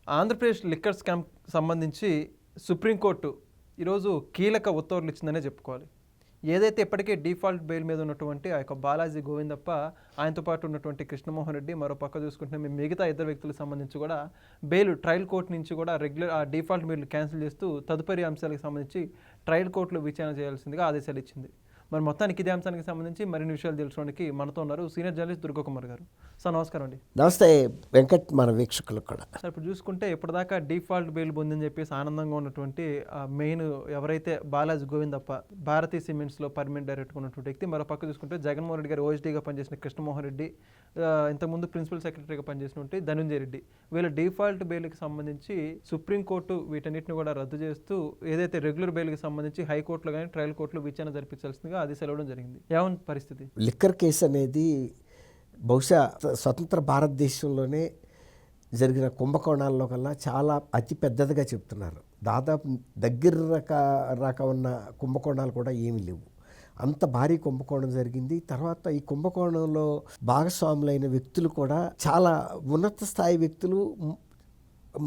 Andhra Pradesh liquor scam సంబంధించి supreme court ఈరోజు కీలక ఉత్తర్వులు ఇచ్చిందనే చెప్పుకోవాలి. ఏదైతే ఇప్పటికే డిఫాల్ట్ బెయిల్ మీద ఉన్నటువంటి ఆ యొక్క బాలాజీ గోవిందప్ప, ఆయనతో పాటు ఉన్నటువంటి కృష్ణమోహన్ రెడ్డి, మరో పక్క చూసుకుంటే మేము మిగతా ఇద్దరు వ్యక్తులకు సంబంధించి కూడా బెయిల్ ట్రయల్ కోర్టు నుంచి కూడా రెగ్యులర్ ఆ డిఫాల్ట్ బెయిల్ క్యాన్సిల్ చేస్తూ తదుపరి అంశాలకు సంబంధించి ట్రయల్ కోర్టులో విచారణ చేయాల్సిందిగా ఆదేశాలు ఇచ్చింది. మరి మొత్తానికి ఇదే అంశానికి సంబంధించి మరిన్ని విషయాలు తెలుసుకోవడానికి మనతో ఉన్నారు సీనియర్ జర్నలిస్ట్ దుర్గాకుమార్ గారు. సార్ నమస్కారం అండి. నమస్తే వెంకట్, మన వీక్షకులు కూడా. సార్ ఇప్పుడు చూసుకుంటే ఇప్పటిదాకా డిఫాల్ట్ బెయిల్ పొందని చెప్పేసి ఆనందంగా ఉన్నటువంటి మెయిన్ ఎవరైతే బాలాజీ గోవిందప్ప, భారతీ సిమెంట్స్లో పర్మనెంట్ డైరెక్ట్గా ఉన్నటువంటి వ్యక్తి, మరో పక్క చూసుకుంటే జగన్మోహన్ రెడ్డి గారు ఓఎస్డీగా పనిచేసిన కృష్ణమోహన్ రెడ్డి, ఇంతకుముందు ప్రిన్సిపల్ సెక్రటరీగా పనిచేసినటువంటి ధనుంజయ రెడ్డి, వీళ్ళ డిఫాల్ట్ బెయిల్కి సంబంధించి సుప్రీంకోర్టు వీటన్నిటిని కూడా రద్దు చేస్తూ ఏదైతే రెగ్యులర్ బెయిల్కి సంబంధించి హైకోర్టులో కానీ ట్రయల్ కోర్టులో విచారణ జరిపించాల్సిందిగా అది సెలవడం జరిగింది. ఏమన్నా పరిస్థితి? లిక్కర్ కేసు అనేది బహుశా స్వతంత్ర భారతదేశంలోనే జరిగిన కుంభకోణాల్లో కల్లా చాలా అతి పెద్దదిగా చెప్తున్నారు. దాదాపు దగ్గర రక ఉన్న కుంభకోణాలు కూడా ఏమీ లేవు. అంత భారీ కుంభకోణం జరిగింది. తర్వాత ఈ కుంభకోణంలో భాగస్వాములైన వ్యక్తులు కూడా చాలా ఉన్నత స్థాయి వ్యక్తులు.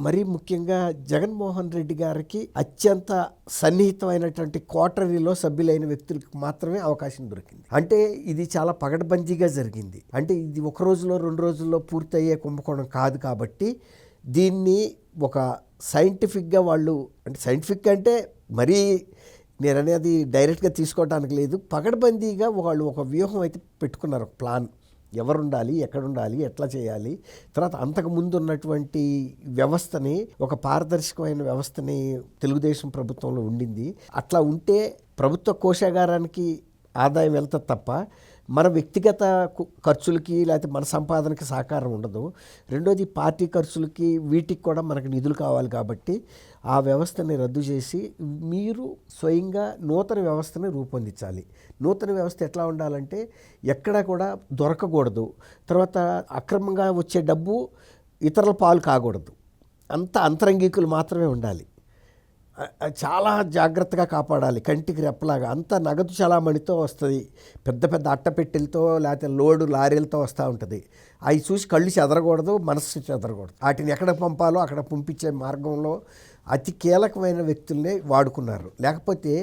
మరీ ముఖ్యంగా జగన్మోహన్ రెడ్డి గారికి అత్యంత సన్నిహితమైనటువంటి కోటరీలో సభ్యులైన వ్యక్తులకు మాత్రమే అవకాశం దొరికింది. అంటే ఇది చాలా పగడబందీగా జరిగింది. అంటే ఇది ఒక రోజులో 2 రోజుల్లో పూర్తయ్యే కుంభకోణం కాదు. కాబట్టి దీన్ని ఒక సైంటిఫిక్గా వాళ్ళు, అంటే సైంటిఫిక్ అంటే మరీ నేను అనేది డైరెక్ట్గా తీసుకోవడానికి లేదు, పగడబందీగా వాళ్ళు ఒక వ్యూహం అయితే పెట్టుకున్నారు, ఒక ప్లాన్. ఎవరు ఉండాలి, ఎక్కడ ఉండాలి, ఎట్లా చేయాలి, తర్వాత అంతకుముందు ఉన్నటువంటి వ్యవస్థని, ఒక పారదర్శకమైన వ్యవస్థని తెలుగుదేశం ప్రభుత్వంలో ఉండింది. అట్లా ఉంటే ప్రభుత్వ కోశాగారానికి ఆదాయం వెళ్తుంది తప్ప మన వ్యక్తిగత ఖర్చులకి లేకపోతే మన సంపాదనకి సహకారం ఉండదు. రెండోది పార్టీ ఖర్చులకి వీటికి కూడా మనకు నిధులు కావాలి. కాబట్టి ఆ వ్యవస్థని రద్దు చేసి మీరు స్వయంగా నూతన వ్యవస్థని రూపొందించాలి. నూతన వ్యవస్థ ఎట్లా ఉండాలంటే ఎక్కడా కూడా దొరకకూడదు, తర్వాత అక్రమంగా వచ్చే డబ్బు ఇతరుల పాలు కాకూడదు, అంత అంతరంగికులు మాత్రమే ఉండాలి. చాలా జాగ్రత్తగా కాపాడాలి, కంటికి రెప్పలాగా. అంత నగదు చలామణితో వస్తుంది, పెద్ద పెద్ద అట్టపెట్టెలతో లేకపోతే లోడు లారీలతో వస్తూ ఉంటుంది. అవి చూసి కళ్ళు చెదరకూడదు, మనస్సు చెదరకూడదు. వాటిని ఎక్కడ పంపాలో అక్కడ పంపించే మార్గంలో అతి కీలకమైన వ్యక్తుల్నే వాడుకున్నారు. లేకపోతే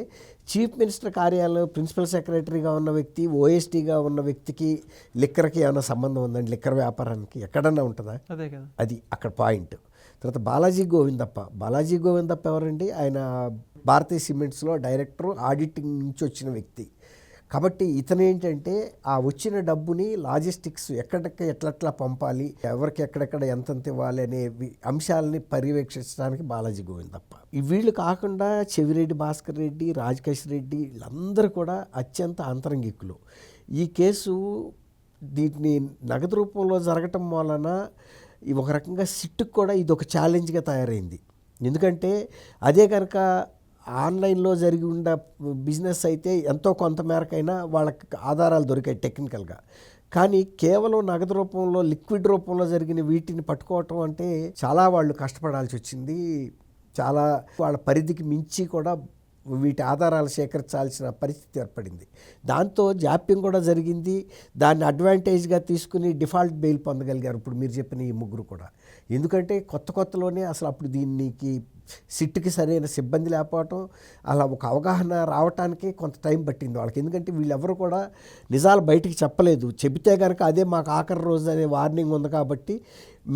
చీఫ్ మినిస్టర్ కార్యాలయం ప్రిన్సిపల్ సెక్రటరీగా ఉన్న వ్యక్తి, ఓఎస్డీగా ఉన్న వ్యక్తికి లిక్కర్కి ఏమైనా సంబంధం ఉందండి? లిక్కర్ వ్యాపారానికి ఎక్కడన్నా ఉంటుందా? అదే కదా, అది అక్కడ పాయింట్. తర్వాత బాలాజీ గోవిందప్ప ఎవరండి? ఆయన భారతీయ సిమెంట్స్లో డైరెక్టర్, ఆడిటింగ్ నుంచి వచ్చిన వ్యక్తి. కాబట్టి ఇతను ఏంటంటే ఆ వచ్చిన డబ్బుని లాజిస్టిక్స్ ఎట్లెట్లా పంపాలి, ఎవరికి ఎక్కడెక్కడ ఎంతెంత ఇవ్వాలి అనే అంశాలని పర్యవేక్షించడానికి బాలాజీ గోవిందప్ప. వీళ్ళు కాకుండా చెవిరెడ్డి భాస్కర్ రెడ్డి, రాజకేష్ రెడ్డి, వీళ్ళందరూ కూడా అత్యంత అంతరంగికులు. ఈ కేసు దీన్ని నగదు రూపంలో జరగటం వలన ఒక రకంగా సిట్టుకు కూడా ఇది ఒక ఛాలెంజ్గా తయారైంది. ఎందుకంటే అదే కనుక ఆన్లైన్లో జరిగి ఉన్న బిజినెస్ అయితే ఎంతో కొంత మేరకైనా వాళ్ళకి ఆధారాలు దొరికాయి టెక్నికల్గా. కానీ కేవలం నగదు రూపంలో, లిక్విడ్ రూపంలో జరిగిన వీటిని పట్టుకోవటం అంటే చాలా వాళ్ళు కష్టపడాల్సి వచ్చింది. చాలా వాళ్ళ పరిధికి మించి కూడా వీటి ఆధారాలు సేకరించాల్సిన పరిస్థితి ఏర్పడింది. దాంతో జాప్యం కూడా జరిగింది. దాన్ని అడ్వాంటేజ్గా తీసుకుని డిఫాల్ట్ బెయిల్ పొందగలిగారు ఇప్పుడు మీరు చెప్పిన ఈ ముగ్గురు కూడా. ఎందుకంటే కొత్తలోనే అసలు అప్పుడు దీనికి సిట్టుకి సరైన సిబ్బంది లేకపోవటం, అలా ఒక అవగాహన రావటానికి కొంత టైం పట్టింది వాళ్ళకి. ఎందుకంటే వీళ్ళెవరు కూడా నిజాలు బయటికి చెప్పలేదు. చెబితే కనుక అదే మాకు ఆఖరి రోజు అనే వార్నింగ్ ఉంది కాబట్టి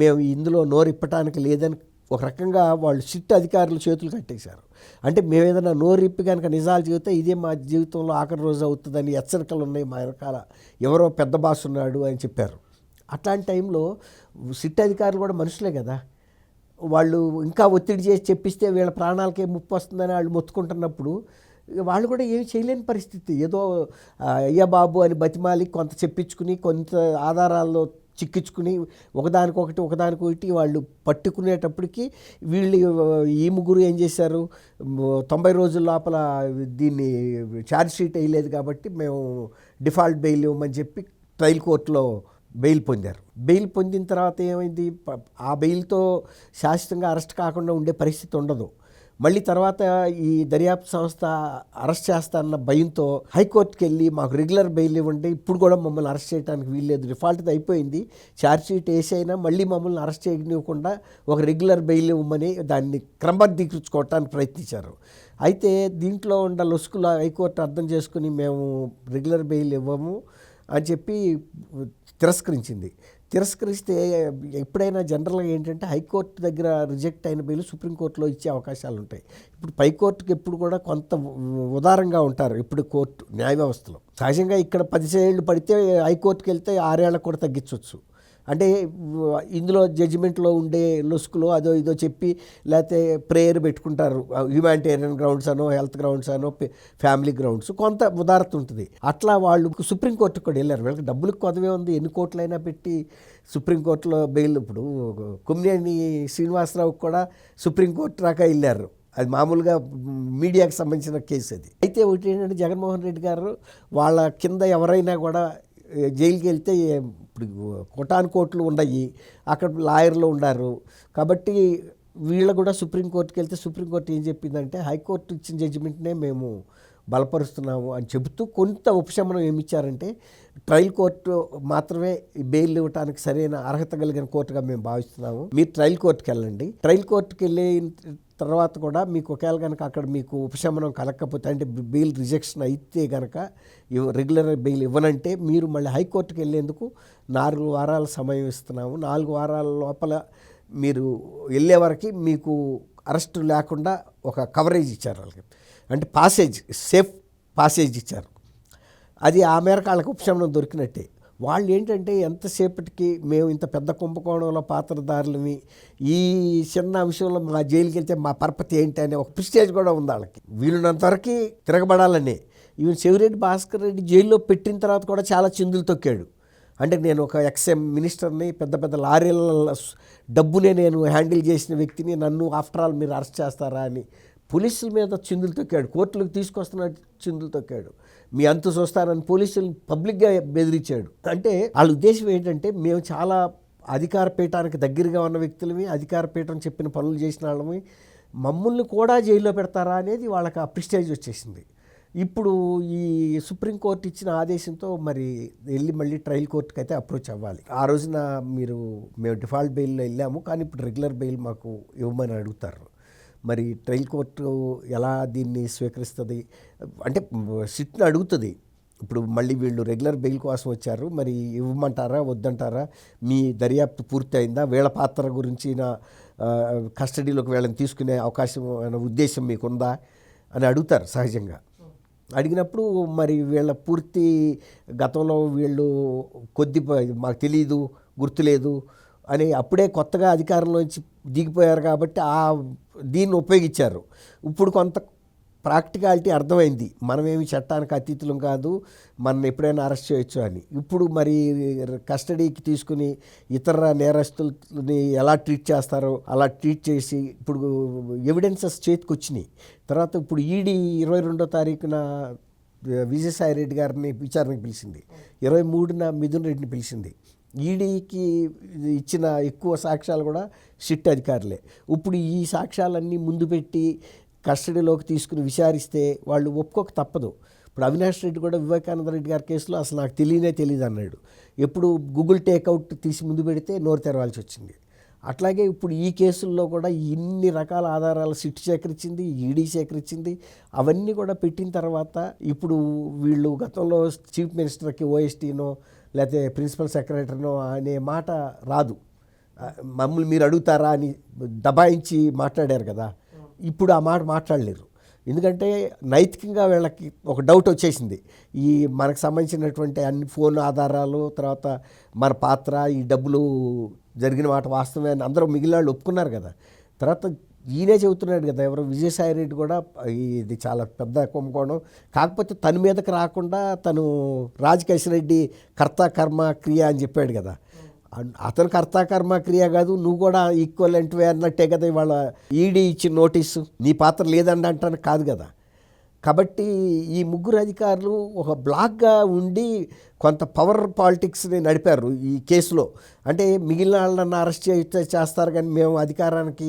మేము ఇందులో నోరిప్పటానికి లేదని ఒక రకంగా వాళ్ళు సిట్ అధికారులు చేతులు కట్టేశారు. అంటే మేము ఏదైనా నోరిప్పి కనుక నిజాలు చెబితే ఇదే మా జీవితంలో ఆఖరి రోజు అవుతుందని హెచ్చరికలు ఉన్నాయి మా వెనకాల, ఎవరో పెద్ద బాస్ ఉన్నాడు అని చెప్పారు. అట్లాంటి టైంలో సిట్ అధికారులు కూడా మనుషులే కదా, వాళ్ళు ఇంకా ఒత్తిడి చేసి చెప్పిస్తే వీళ్ళ ప్రాణాలకే ముప్పు వస్తుందని వాళ్ళు మొత్తుకుంటున్నప్పుడు వాళ్ళు కూడా ఏమి చేయలేని పరిస్థితి. ఏదో అయ్యా బాబు అని బతిమాలి కొంత చెప్పించుకుని కొంత ఆధారాల్లో చిక్కించుకుని ఒకదానికొకటి వాళ్ళు పట్టుకునేటప్పటికి వీళ్ళు ఈ ముగ్గురు ఏం చేశారు, 90 రోజుల లోపల దీన్ని ఛార్జ్ షీట్ వేయలేదు కాబట్టి మేము డిఫాల్ట్ బెయిల్ ఇవ్వమని చెప్పి ట్రయల్ కోర్టులో బెయిల్ పొందారు. బెయిల్ పొందిన తర్వాత ఏమైంది, ఆ బెయిల్తో శాశ్వతంగా అరెస్ట్ కాకుండా ఉండే పరిస్థితి ఉండదు. మళ్ళీ తర్వాత ఈ దర్యాప్తు సంస్థ అరెస్ట్ చేస్తాన్న భయంతో హైకోర్టుకి వెళ్ళి మాకు రెగ్యులర్ బెయిల్ ఇవ్వండి, ఇప్పుడు కూడా మమ్మల్ని అరెస్ట్ చేయడానికి వీల్లేదు, డిఫాల్ట్ది అయిపోయింది, ఛార్జ్షీట్ వేసైనా మళ్ళీ మమ్మల్ని అరెస్ట్ చేయనివ్వకుండా ఒక రెగ్యులర్ బెయిల్ ఇవ్వమని దాన్ని క్రమబద్ధీకరించుకోవటానికి ప్రయత్నించారు. అయితే దీంట్లో ఉన్న లొసుకుల హైకోర్టు అర్థం చేసుకుని మేము రెగ్యులర్ బెయిల్ ఇవ్వము అని చెప్పి తిరస్కరించింది. తిరస్కరిస్తే ఎప్పుడైనా జనరల్గా ఏంటంటే హైకోర్టు దగ్గర రిజెక్ట్ అయిన బెయిల్ సుప్రీంకోర్టులో ఇచ్చే అవకాశాలు ఉంటాయి. ఇప్పుడు పైకోర్టుకి ఎప్పుడు కూడా కొంత ఉదారంగా ఉంటారు ఇప్పుడు కోర్టు న్యాయ వ్యవస్థలో. సహజంగా ఇక్కడ 10 ఏళ్ళు పడితే హైకోర్టుకి వెళ్తే 6 ఏళ్ళకు కూడా తగ్గించవచ్చు. అంటే ఇందులో జడ్జిమెంట్లో ఉండే లొసుకులో అదో ఇదో చెప్పి లేకపోతే ప్రేయర్ పెట్టుకుంటారు, హ్యూమానిటేరియన్ గ్రౌండ్స్ అనో హెల్త్ గ్రౌండ్స్ అనో ఫ్యామిలీ గ్రౌండ్స్, కొంత ఉదారత ఉంటుంది. అట్లా వాళ్ళు సుప్రీంకోర్టుకు కూడా వెళ్ళారు. వీళ్ళకి డబ్బులకు కొదవే ఉంది, ఎన్ని కోట్లైనా పెట్టి సుప్రీంకోర్టులో బెయిల్. ఇప్పుడు కొమ్మినేని శ్రీనివాసరావు కూడా సుప్రీంకోర్టు దాకా వెళ్ళారు. అది మామూలుగా మీడియాకి సంబంధించిన కేసు అది. అయితే ఒకటి ఏంటంటే జగన్మోహన్ రెడ్డి గారు వాళ్ళ కింద ఎవరైనా కూడా జైలుకి వెళ్తే ఇప్పుడు కోటాను కోట్లు ఉన్నాయి, అక్కడ లాయర్లు ఉన్నారు కాబట్టి వీళ్ళు కూడా సుప్రీంకోర్టుకి వెళ్తే సుప్రీంకోర్టు ఏం చెప్పిందంటే హైకోర్టు ఇచ్చిన జడ్జిమెంట్నే మేము బలపరుస్తున్నాము అని చెబుతూ కొంత ఉపశమనం ఏమిచ్చారంటే ట్రయల్ కోర్టు మాత్రమే బెయిల్ ఇవ్వడానికి సరైన అర్హత కలిగిన కోర్టుగా మేము భావిస్తున్నాము, మీరు ట్రయల్ కోర్టుకి వెళ్ళండి, ట్రయల్ కోర్టుకి వెళ్ళిన తర్వాత కూడా మీకు ఒకవేళ కనుక అక్కడ మీకు ఉపశమనం కలగకపోతే అంటే బెయిల్ రిజెక్షన్ అయితే కనుక రెగ్యులర్ బెయిల్ ఇవ్వనంటే మీరు మళ్ళీ హైకోర్టుకి వెళ్ళేందుకు 4 వారాల సమయం ఇస్తున్నాము, 4 వారాల లోపల మీరు వెళ్ళే వరకు మీకు అరెస్ట్ లేకుండా ఒక కవరేజ్ ఇచ్చారు వాళ్ళకి, అంటే పాసేజ్ సేఫ్ పాసేజ్ ఇచ్చారు. అది ఆ మేరకు వాళ్ళకి ఉపశమనం దొరికినట్టే. వాళ్ళు ఏంటంటే ఎంతసేపటికి మేము ఇంత పెద్ద కుంభకోణంలో పాత్రధారులమి, ఈ చిన్న అంశంలో మా జైలుకి వెళ్తే మా పరపతి ఏంటి అనే ఒక ప్రిస్టేజ్ కూడా ఉంది వాళ్ళకి. వీళ్ళున్నంతవరకు తిరగబడాలని. ఈవెన్ చెవిరెడ్డి భాస్కర్ రెడ్డి జైల్లో పెట్టిన తర్వాత కూడా చాలా చిందులు తొక్కాడు. అంటే నేను ఒక ఎక్స్ఎం మినిస్టర్ని, పెద్ద పెద్ద లారీల డబ్బునే నేను హ్యాండిల్ చేసిన వ్యక్తిని, నన్ను ఆఫ్టర్ ఆల్ మీరు అరెస్ట్ చేస్తారా అని పోలీసుల మీద చిందులు తొక్కాడు, కోర్టులకు తీసుకొస్తున్నట్టు చిందులు తొక్కాడు, మీ అంతు చూస్తానని పోలీసులు పబ్లిక్గా బెదిరించాడు. అంటే వాళ్ళ ఉద్దేశం ఏంటంటే మేము చాలా అధికార పీఠానికి దగ్గరగా ఉన్న వ్యక్తులమి, అధికార పీఠం చెప్పిన పనులు చేసిన వాళ్ళమి, మమ్మల్ని కూడా జైల్లో పెడతారా అనేది వాళ్ళకి ఆ ప్రిస్టేజ్ వచ్చేసింది. ఇప్పుడు ఈ సుప్రీంకోర్టు ఇచ్చిన ఆదేశంతో మరి వెళ్ళి మళ్ళీ ట్రయల్ కోర్టుకి అయితే అప్రోచ్ అవ్వాలి. ఆ రోజున మేము డిఫాల్ట్ బెయిల్లో వెళ్ళాము కానీ ఇప్పుడు రెగ్యులర్ బెయిల్ మాకు ఇవ్వమని అడుగుతారు. మరి ట్రయల్ కోర్టు ఎలా దీన్ని స్వీకరిస్తుంది అంటే సిట్ని అడుగుతుంది. ఇప్పుడు మళ్ళీ వీళ్ళు రెగ్యులర్ బెయిల్ కోసం వచ్చారు, మరి ఇవ్వమంటారా వద్దంటారా, మీ దర్యాప్తు పూర్తయిందా, వీళ్ళ పాత్ర గురించి కస్టడీలోకి వీళ్ళని తీసుకునే అవకాశం ఉద్దేశం మీకుందా అని అడుగుతారు సహజంగా. అడిగినప్పుడు మరి వీళ్ళ పూర్తి గతంలో వీళ్ళు మాకు తెలియదు, గుర్తులేదు అని అప్పుడే కొత్తగా అధికారంలోంచి దిగిపోయారు కాబట్టి దీన్ని ఉపయోగించారు. ఇప్పుడు కొంత ప్రాక్టికాలిటీ అర్థమైంది, మనమేమి చట్టానికి అతీతులం కాదు, మనం ఎప్పుడైనా అరెస్ట్ చేయొచ్చు అని. ఇప్పుడు మరి కస్టడీకి తీసుకుని ఇతర నేరస్తుల్ని ఎలా ట్రీట్ చేస్తారో అలా ట్రీట్ చేసి ఇప్పుడు ఎవిడెన్సెస్ చేతికి వచ్చినాయి. తర్వాత ఇప్పుడు ఈడీ 22వ తారీఖున విజయసాయి రెడ్డి గారిని విచారణకు పిలిచింది, 23న మిథున్ రెడ్డిని పిలిచింది. ఈడీకి ఇచ్చిన ఎక్కువ సాక్ష్యాలు కూడా సిట్ అధికారులే. ఇప్పుడు ఈ సాక్ష్యాలన్నీ ముందు పెట్టి కస్టడీలోకి తీసుకుని విచారిస్తే వాళ్ళు ఒప్పుకోక తప్పదు. ఇప్పుడు అవినాష్ రెడ్డి కూడా వివేకానంద రెడ్డి గారి కేసులో అసలు నాకు తెలియదు అన్నాడు. ఎప్పుడు గూగుల్ టేక్అవుట్ తీసి ముందు పెడితే నోరు తెరవాల్సి వచ్చింది. అట్లాగే ఇప్పుడు ఈ కేసుల్లో కూడా ఇన్ని రకాల ఆధారాలు సిట్ సేకరించింది, ఈడీ సేకరించింది. అవన్నీ కూడా పెట్టిన తర్వాత ఇప్పుడు వీళ్ళు గతంలో చీఫ్ మినిస్టర్కి ఓఎస్టీనో లేకపోతే ప్రిన్సిపల్ సెక్రటరీనో అనే మాట రాదు, మమ్మల్ని మీరు అడుగుతారా అని దబాయించి మాట్లాడారు కదా. ఇప్పుడు ఆ మాట మాట్లాడలేరు, ఎందుకంటే నైతికంగా వీళ్ళకి ఒక డౌట్ వచ్చేసింది. ఈ మనకు సంబంధించినటువంటి అన్ని ఫోన్ ఆధారాలు, తర్వాత మన పాత్ర, ఈ డబ్బులు జరిగిన మాట వాస్తవమే అని అందరూ మిగిలిన వాళ్ళు ఒప్పుకున్నారు కదా. తర్వాత ఈయనే చెబుతున్నాడు కదా, ఎవరు విజయసాయి రెడ్డి కూడా ఇది చాలా పెద్ద కుంభకోణం, కాకపోతే తన మీదకి రాకుండా తను రాజకేశ్వర రెడ్డి కర్త కర్మ క్రియ అని చెప్పాడు కదా. అతను కర్త కర్మ క్రియ కాదు, నువ్వు కూడా ఈక్వలెంట్వే అన్నట్టే కదా ఇవాళ ఈడీ ఇచ్చిన నోటీసు. నీ పాత్ర లేదండి అంటానికి కాదు కదా. కాబట్టి ఈ ముగ్గురు అధికారులు ఒక బ్లాక్గా ఉండి కొంత పవర్ పాలిటిక్స్ని నడిపారు ఈ కేసులో. అంటే మిగిలిన వాళ్ళని అరెస్ట్ చేస్తారు కానీ మేము అధికారానికి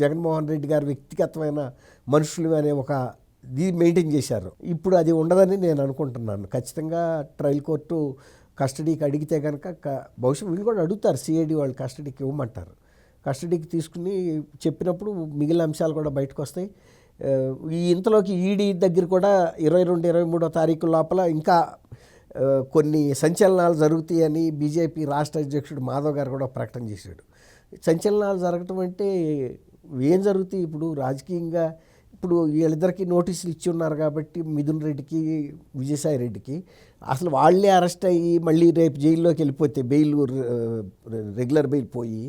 జగన్మోహన్ రెడ్డి గారు వ్యక్తిగతమైన మనుషులు అనే ఒక ఇది మెయింటైన్ చేశారు. ఇప్పుడు అది ఉండదని నేను అనుకుంటున్నాను. ఖచ్చితంగా ట్రయల్ కోర్టు కస్టడీకి అడిగితే కనుక బహుశా వీళ్ళు కూడా అడుగుతారు, సిఐడి వాళ్ళు కస్టడీకి ఇవ్వమంటారు. కస్టడీకి తీసుకుని చెప్పినప్పుడు మిగిలిన అంశాలు కూడా బయటకు వస్తాయి. ఈ ఇంతలోకి ఈడీ దగ్గర కూడా 22-23 తారీఖు లోపల ఇంకా కొన్ని సంచలనాలు జరుగుతాయని బీజేపీ రాష్ట్ర అధ్యక్షుడు మాధవ్ గారు కూడా ప్రకటన చేశాడు. సంచలనాలు జరగటం అంటే ఏం జరుగుతాయి? ఇప్పుడు రాజకీయంగా ఇప్పుడు వీళ్ళిద్దరికీ నోటీసులు ఇచ్చి ఉన్నారు కాబట్టి మిథున్ రెడ్డికి, విజయసాయి రెడ్డికి అసలు వాళ్ళే అరెస్ట్ అయ్యి మళ్ళీ రేపు జైల్లోకి వెళ్ళిపోతే బెయిల్ రెగ్యులర్ బెయిల్ పోయి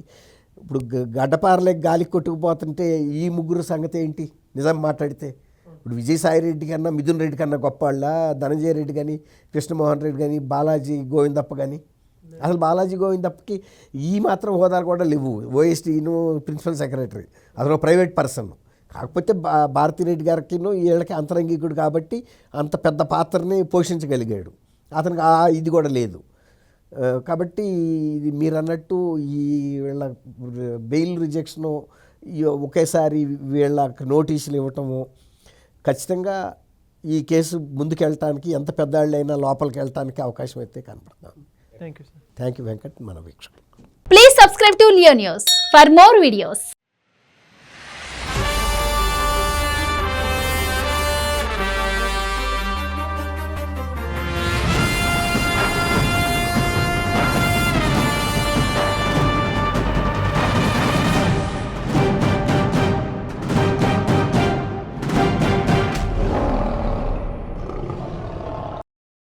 ఇప్పుడు గడ్డపారలేక గాలికి కొట్టుకుపోతుంటే ఈ ముగ్గురు సంగతి ఏంటి? నిజం మాట్లాడితే ఇప్పుడు విజయసాయి రెడ్డి కన్నా మిథున్ రెడ్డి కన్నా గొప్ప వాళ్ళ ధనంజయ రెడ్డి కానీ, కృష్ణమోహన్ రెడ్డి కానీ, బాలాజీ గోవిందప్ప కానీ? అసలు బాలాజీ గోవిందప్పకి ఈ మాత్రం హోదాలు కూడా లేవు. ఓఎస్టీను ప్రిన్సిపల్ సెక్రటరీ, అతను ప్రైవేట్ పర్సన్. కాకపోతే భారతిరెడ్డి గారికి వీళ్ళకి అంతరంగికుడు కాబట్టి అంత పెద్ద పాత్రని పోషించగలిగాడు. అతనికి ఇది కూడా లేదు. కాబట్టి ఇది మీరు అన్నట్టు ఈ వీళ్ళ బెయిల్ రిజెక్షను ఒకేసారి వీళ్ళ నోటీసులు ఇవ్వటము ఖచ్చితంగా ఈ కేసు ముందుకెళ్ళటానికి ఎంత పెద్దవాళ్ళైనా లోపలికి వెళ్ళటానికి అవకాశం అయితే కనపడుతుంది. Thank you sir. Thank you Venkat, మన వీక్షకులు. Please subscribe to Leo News for more videos.